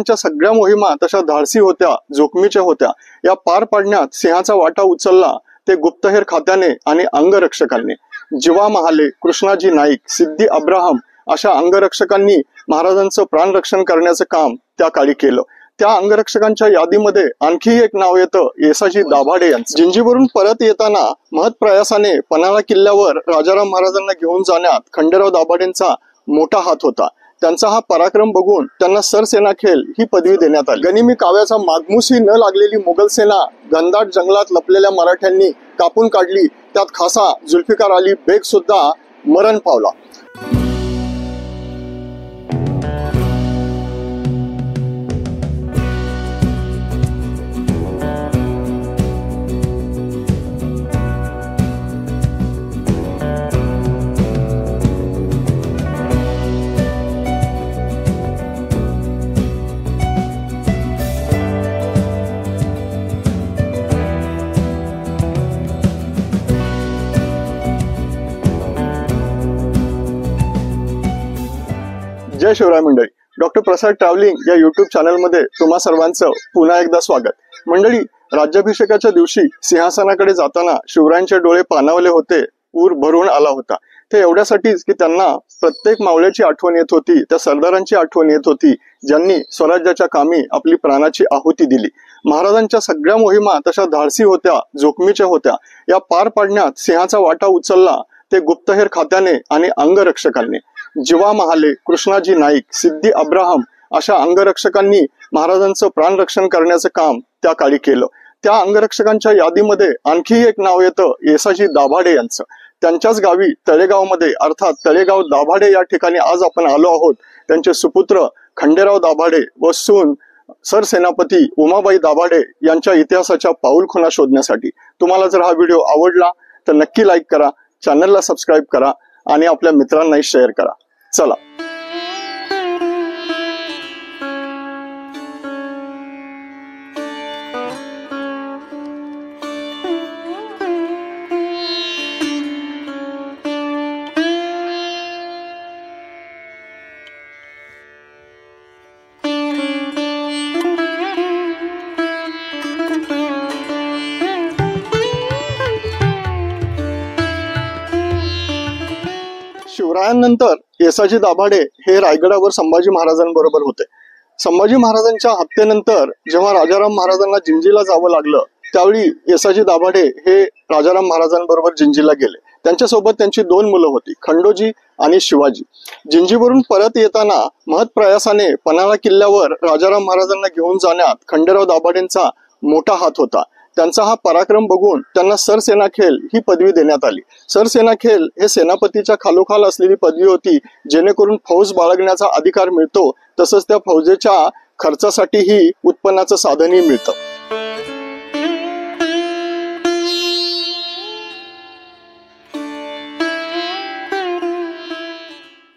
महाराजांच्या सगळ्या मोहिमा तशा धाडसी होत्या, जोखमीच्या होत्या. या पार पाडण्यात सिंहाचा वाटा उचलला ते गुप्तहेर खात्याने आणि अंगरक्षकांनी. जीवा महाले, कृष्णाजी नाईक, सिद्धी अब्राहम अशा अंगरक्षकांनी महाराजांचं प्राणरक्षण करण्याचं काम त्या काळी केलं. त्या अंगरक्षकांच्या यादीमध्ये आणखी एक नाव येतं, येसाजी दाभाडे यांचं. जिंजीवरून परत येताना महत् प्रयासाने पन्हाळा किल्ल्यावर राजाराम महाराजांना घेऊन जाण्यात खंडेराव दाभाडेंचा मोठा हात होता. त्यांचा हा पराक्रम बघून त्यांना सरसेनाखेल ही पदवी देण्यात आली. गनिमी काव्याचा मागमूसही न लागलेली मुघल सेना घनदाट जंगलात लपलेल्या मराठ्यांनी कापून काढली. त्यात खासा जुल्फिकार अली बेग सुद्धा मरण पावला. जय शिवराय मंडळी. डॉक्टर प्रसाद ट्रॅव्हलिंग या युट्यूब चॅनलमध्ये तुम्हा सर्वांचं पुन्हा एकदा स्वागत. मंडळी, राज्याभिषेकाच्या दिवशी सिंहासनाकडे जाताना शिवरायांचे डोळे पाणावले होते, ऊर भरून आला होता. ते एवढ्यासाठीच की त्यांना प्रत्येक मावळ्याची आठवण येत होती, त्या सरदारांची आठवण येत होती ज्यांनी स्वराज्याच्या कामी आपली प्राणाची आहुती दिली. महाराजांच्या सगळ्या मोहिमा तशा धाडसी होत्या, जोखमीच्या होत्या. या पार पाडण्यात सिंहाचा वाटा उचलला ते गुप्तहेर खात्याने आणि अंगरक्षकांनी. जीवा महाले, कृष्णाजी नाईक, सिद्धी अब्राहम अशा अंगरक्षकांनी महाराजांचं प्राणरक्षण करण्याचं काम त्या काळी केलं. त्या अंगरक्षकांच्या यादीमध्ये आणखी एक नाव येतं, येसाजी दाभाडे यांचं. त्यांच्याच गावी तळेगावमध्ये अर्थात तळेगाव दाभाडे या ठिकाणी आज आपण आलो आहोत. त्यांचे सुपुत्र खंडेराव दाभाडे व सून सरसेनापती उमाबाई दाभाडे यांच्या इतिहासाच्या पाऊलखुणा शोधण्यासाठी. तुम्हाला जर हा व्हिडिओ आवडला तर नक्की लाईक करा, चॅनलला सबस्क्राईब करा आणि आपल्या मित्रांनाही शेअर करा. चला. शिवरायांनंतर येसाजी दाभाडे हे रायगडावर संभाजी महाराजांबरोबर होते. संभाजी महाराजांच्या हत्येनंतर जेव्हा राजाराम महाराजांना जिंजीला जावं लागलं त्यावेळी येसाजी दाभाडे हे राजाराम महाराजांबरोबर जिंजीला गेले. त्यांच्यासोबत त्यांची 2 मुलं होती, खंडोजी आणि शिवाजी. जिंजीवरून परत येताना महत् प्रयासाने पन्हाळा किल्ल्यावर राजाराम महाराजांना घेऊन जाण्यात खंडेराव दाभाडेंचा मोठा हात होता. त्यांचा हा पराक्रम बघून त्यांना सरसेनाखेल ही पदवी देण्यात आली. सरसेनाखेल हे सेनापतीच्या खालोखाल असलेली पदवी होती, जेणेकरून फौज बाळगण्याचा अधिकार मिळतो, तसंच त्या फौजेच्या खर्चासाठीही उत्पन्नाचं साधनही मिळतं.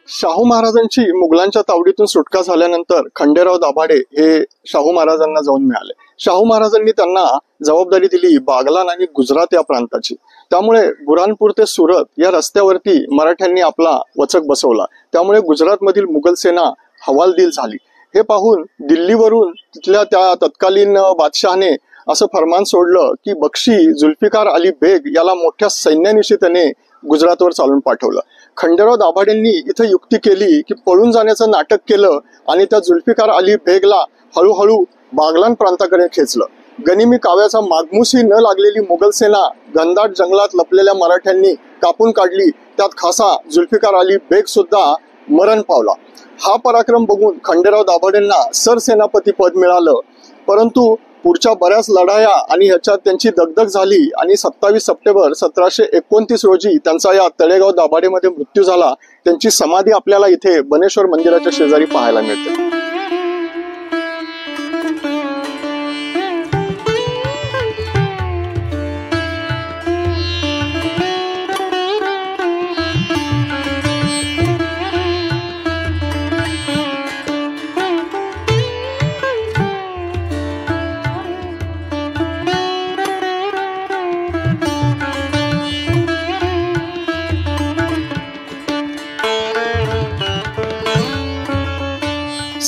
शाहू महाराजांची मुघलांच्या तावडीतून सुटका झाल्यानंतर खंडेराव दाभाडे हे शाहू महाराजांना जाऊन मिळाले. शाहू महाराजांनी त्यांना जबाबदारी दिली बागलान आणि गुजरात या प्रांताची. त्यामुळे बुरानपूर ते सुरत या रस्त्यावरती मराठ्यांनी आपला वचक बसवला. त्यामुळे गुजरातमधील मुघल सेना हवालदिल झाली. हे पाहून दिल्लीवरून तिथल्या त्या तत्कालीन बादशहाने असं फरमान सोडलं की बक्षी जुल्फिकार अली बेग याला मोठ्या सैन्यानिशी त्याने गुजरातवर चालून पाठवलं. खंडेराव दाभाडेंनी इथं युक्ती केली की पळून जाण्याचं नाटक केलं आणि त्या जुल्फिकार अली बेगला हळूहळू बागलान प्रांताकडे खेचलं. गनिमी काव्याचा मागमूसही न लागलेली मुघल सेना घनदाट जंगलात लपलेल्या मराठ्यांनी कापून काढली. त्यात खासा जुल्फिकार अली बेग सुद्धा मरण पावला. हा पराक्रम बघून खंडेराव दाभाडेंना सरसेनापती पद मिळालं. परंतु पुढच्या बऱ्याच लढाया आणि ह्याच्यात त्यांची दगदग झाली आणि 27 सप्टेंबर 1729 रोजी त्यांचा या तळेगाव दाभाडेमध्ये मृत्यू झाला. त्यांची समाधी आपल्याला इथे बनेश्वर मंदिराच्या शेजारी पाहायला मिळते.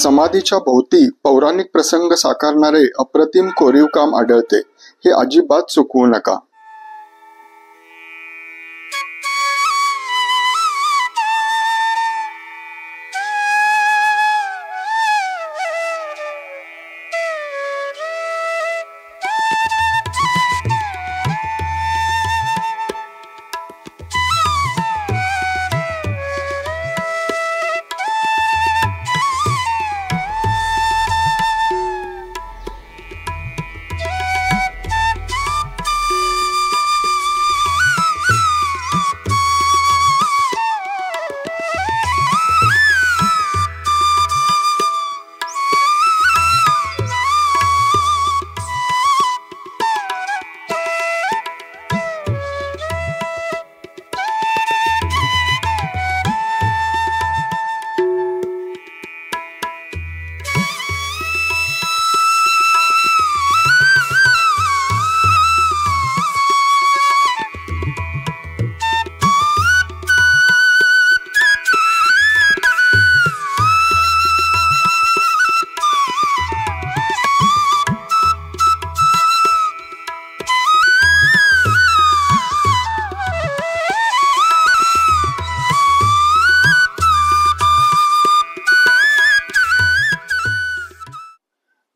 समाधीच्या भोवती पौराणिक प्रसंग साकारणारे अप्रतिम कोरीव काम आढळते, हे अजिबात चुकवू नका.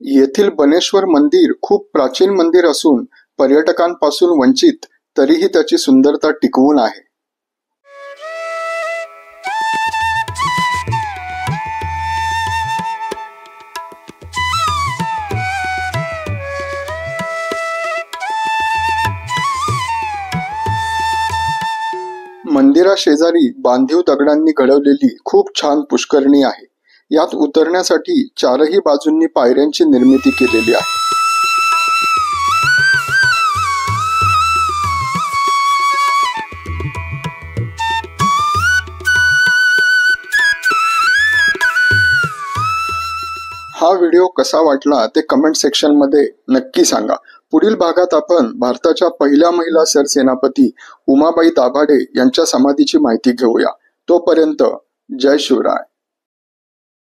येथील बनेश्वर मंदिर खूप प्राचीन मंदिर असून पर्यटकांपासून वंचित, तरीही त्याची सुंदरता टिकवून आहे. मंदिराशेजारी बांधीव दगडांनी घडवलेली खूप छान पुष्करणी आहे. यात उतरण्यासाठी चारही बाजूंनी पायऱ्यांची निर्मिती केलेली आहे. हा व्हिडिओ कसा वाटला ते कमेंट सेक्शन मध्ये नक्की सांगा. पुढील भागात आपण भारताच्या पहिल्या महिला सरसेनापती उमाबाई दाभाडे यांच्या समाधीची माहिती घेऊया. तोपर्यंत जय शिवराय.